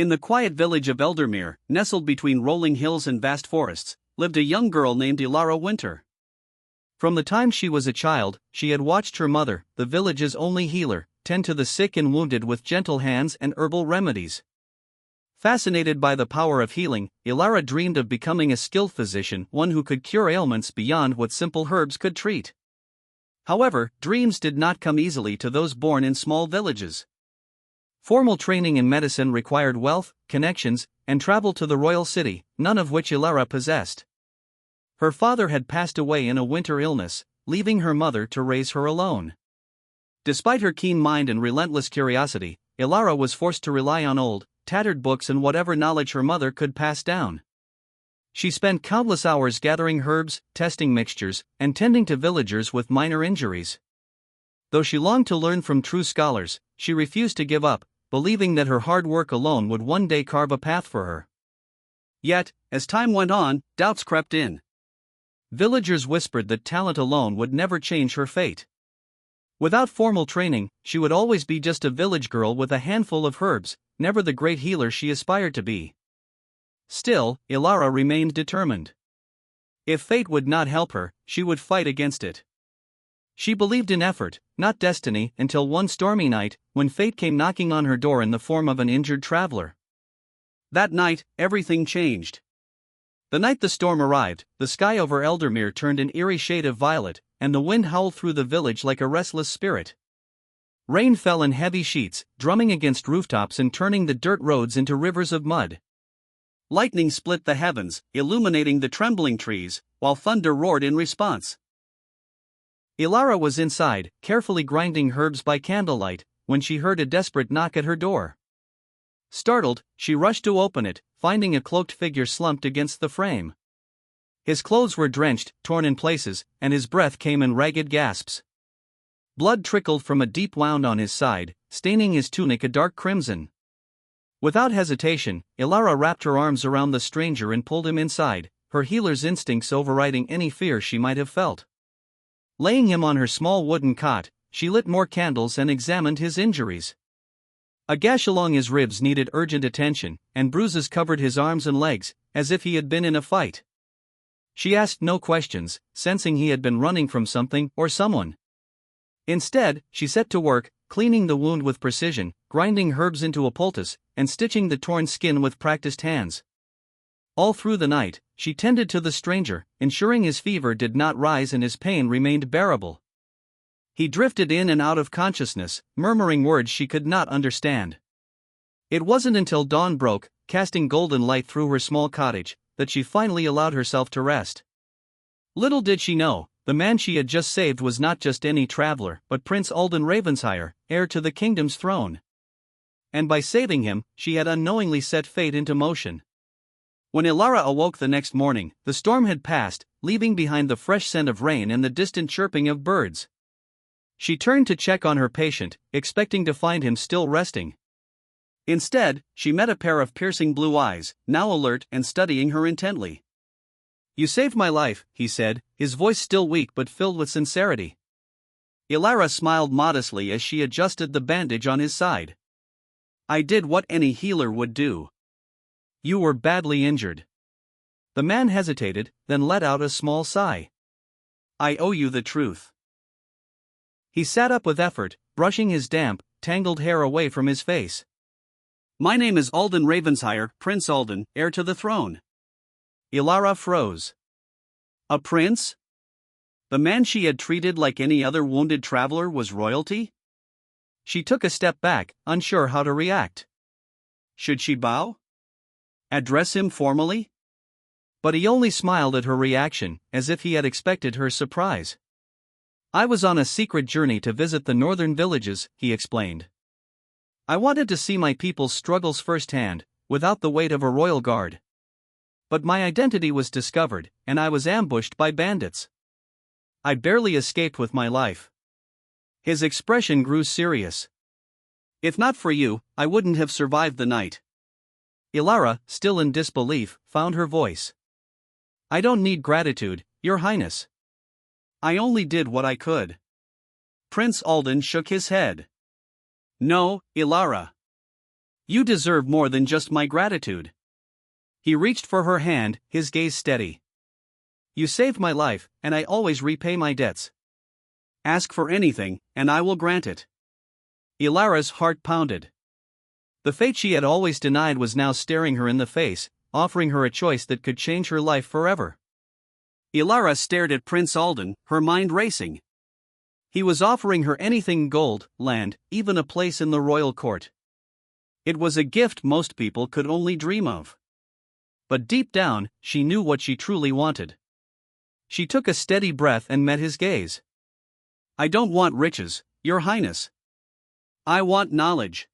In the quiet village of Eldermere, nestled between rolling hills and vast forests, lived a young girl named Elara Winter. From the time she was a child, she had watched her mother, the village's only healer, tend to the sick and wounded with gentle hands and herbal remedies. Fascinated by the power of healing, Elara dreamed of becoming a skilled physician, one who could cure ailments beyond what simple herbs could treat. However, dreams did not come easily to those born in small villages. Formal training in medicine required wealth, connections, and travel to the royal city, none of which Elara possessed. Her father had passed away in a winter illness, leaving her mother to raise her alone. Despite her keen mind and relentless curiosity, Elara was forced to rely on old, tattered books and whatever knowledge her mother could pass down. She spent countless hours gathering herbs, testing mixtures, and tending to villagers with minor injuries. Though she longed to learn from true scholars, she refused to give up, believing that her hard work alone would one day carve a path for her. Yet, as time went on, doubts crept in. Villagers whispered that talent alone would never change her fate. Without formal training, she would always be just a village girl with a handful of herbs, never the great healer she aspired to be. Still, Elara remained determined. If fate would not help her, she would fight against it. She believed in effort, not destiny, until one stormy night, when fate came knocking on her door in the form of an injured traveler. That night, everything changed. The night the storm arrived, the sky over Eldermere turned an eerie shade of violet, and the wind howled through the village like a restless spirit. Rain fell in heavy sheets, drumming against rooftops and turning the dirt roads into rivers of mud. Lightning split the heavens, illuminating the trembling trees, while thunder roared in response. Elara was inside, carefully grinding herbs by candlelight, when she heard a desperate knock at her door. Startled, she rushed to open it, finding a cloaked figure slumped against the frame. His clothes were drenched, torn in places, and his breath came in ragged gasps. Blood trickled from a deep wound on his side, staining his tunic a dark crimson. Without hesitation, Elara wrapped her arms around the stranger and pulled him inside, her healer's instincts overriding any fear she might have felt. Laying him on her small wooden cot, she lit more candles and examined his injuries. A gash along his ribs needed urgent attention, and bruises covered his arms and legs, as if he had been in a fight. She asked no questions, sensing he had been running from something or someone. Instead, she set to work, cleaning the wound with precision, grinding herbs into a poultice, and stitching the torn skin with practiced hands. All through the night, she tended to the stranger, ensuring his fever did not rise and his pain remained bearable. He drifted in and out of consciousness, murmuring words she could not understand. It wasn't until dawn broke, casting golden light through her small cottage, that she finally allowed herself to rest. Little did she know, the man she had just saved was not just any traveler, but Prince Alden Ravensheir, heir to the kingdom's throne. And by saving him, she had unknowingly set fate into motion. When Elara awoke the next morning, the storm had passed, leaving behind the fresh scent of rain and the distant chirping of birds. She turned to check on her patient, expecting to find him still resting. Instead, she met a pair of piercing blue eyes, now alert and studying her intently. "You saved my life," he said, his voice still weak but filled with sincerity. Elara smiled modestly as she adjusted the bandage on his side. "I did what any healer would do." "You were badly injured." The man hesitated, then let out a small sigh. "I owe you the truth." He sat up with effort, brushing his damp, tangled hair away from his face. "My name is Alden Ravensheir, Prince Alden, heir to the throne." Elara froze. A prince? The man she had treated like any other wounded traveler was royalty? She took a step back, unsure how to react. Should she bow? Address him formally? But he only smiled at her reaction, as if he had expected her surprise. "I was on a secret journey to visit the northern villages," he explained. "I wanted to see my people's struggles firsthand, without the weight of a royal guard. But my identity was discovered, and I was ambushed by bandits. I barely escaped with my life." His expression grew serious. "If not for you, I wouldn't have survived the night." Elara, still in disbelief, found her voice. "I don't need gratitude, Your Highness. I only did what I could." Prince Alden shook his head. "No, Elara. You deserve more than just my gratitude. He reached for her hand, his gaze steady. You saved my life, and I always repay my debts. Ask for anything, and I will grant it. Elara's heart pounded. The fate she had always denied was now staring her in the face, offering her a choice that could change her life forever. Elara stared at Prince Alden, her mind racing. He was offering her anything: gold, land, even a place in the royal court. It was a gift most people could only dream of. But deep down, she knew what she truly wanted. She took a steady breath and met his gaze. I don't want riches, Your Highness. I want knowledge.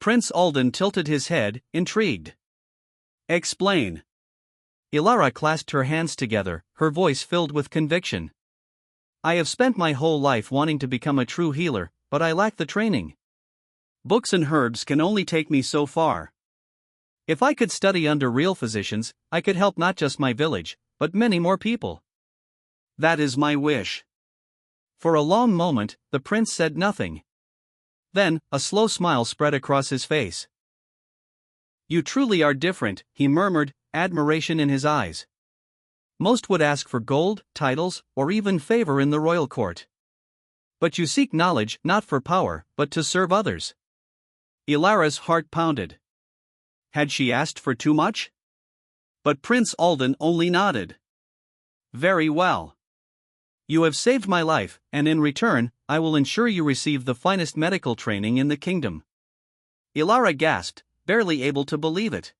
Prince Alden tilted his head, intrigued. Explain. Elara clasped her hands together, her voice filled with conviction. I have spent my whole life wanting to become a true healer, but I lack the training. Books and herbs can only take me so far. If I could study under real physicians, I could help not just my village, but many more people. That is my wish. For a long moment, the prince said nothing. Then, a slow smile spread across his face. You truly are different, he murmured, admiration in his eyes. Most would ask for gold, titles, or even favor in the royal court. But you seek knowledge not for power, but to serve others. Elara's heart pounded. Had she asked for too much? But Prince Alden only nodded. Very well. You have saved my life, and in return, I will ensure you receive the finest medical training in the kingdom. Elara gasped, barely able to believe it.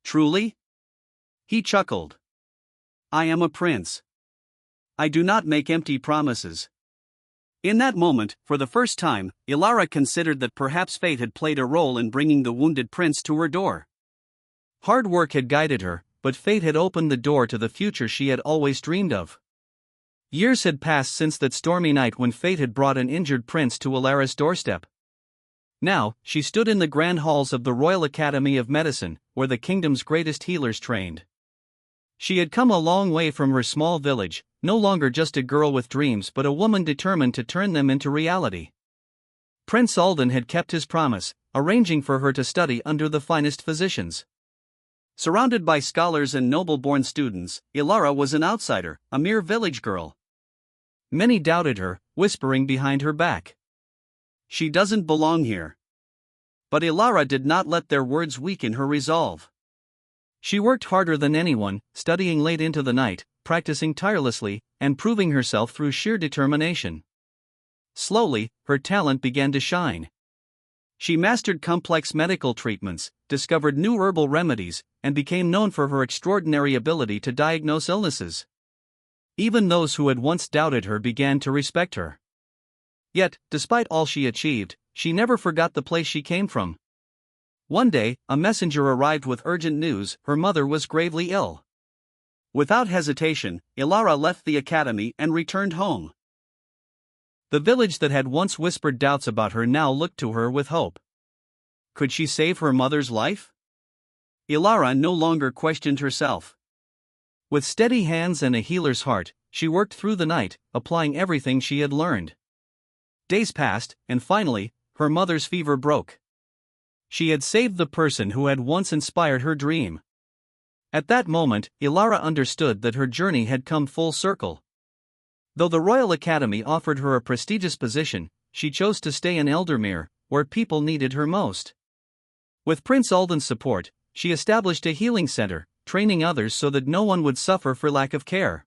Truly? He chuckled. I am a prince. I do not make empty promises. In that moment, for the first time, Elara considered that perhaps fate had played a role in bringing the wounded prince to her door. Hard work had guided her, but fate had opened the door to the future she had always dreamed of. Years had passed since that stormy night when fate had brought an injured prince to Elara's doorstep. Now, she stood in the grand halls of the Royal Academy of Medicine, where the kingdom's greatest healers trained. She had come a long way from her small village, no longer just a girl with dreams but a woman determined to turn them into reality. Prince Alden had kept his promise, arranging for her to study under the finest physicians. Surrounded by scholars and noble-born students, Elara was an outsider, a mere village girl. Many doubted her, whispering behind her back. She doesn't belong here. But Elara did not let their words weaken her resolve. She worked harder than anyone, studying late into the night, practicing tirelessly, and proving herself through sheer determination. Slowly, her talent began to shine. She mastered complex medical treatments, discovered new herbal remedies, and became known for her extraordinary ability to diagnose illnesses. Even those who had once doubted her began to respect her. Yet, despite all she achieved, she never forgot the place she came from. One day, a messenger arrived with urgent news: her mother was gravely ill. Without hesitation, Elara left the academy and returned home. The village that had once whispered doubts about her now looked to her with hope. Could she save her mother's life? Elara no longer questioned herself. With steady hands and a healer's heart, she worked through the night, applying everything she had learned. Days passed, and finally, her mother's fever broke. She had saved the person who had once inspired her dream. At that moment, Elara understood that her journey had come full circle. Though the Royal Academy offered her a prestigious position, she chose to stay in Eldermere, where people needed her most. With Prince Alden's support, she established a healing center, training others so that no one would suffer for lack of care.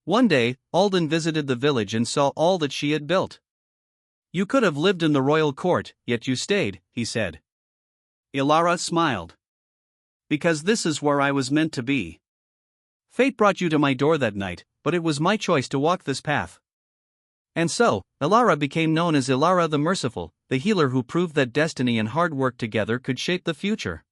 One day, Alden visited the village and saw all that she had built. You could have lived in the royal court, yet you stayed, he said. Elara smiled. Because this is where I was meant to be. Fate brought you to my door that night, but it was my choice to walk this path. And so, Elara became known as Elara the Merciful, the healer who proved that destiny and hard work together could shape the future.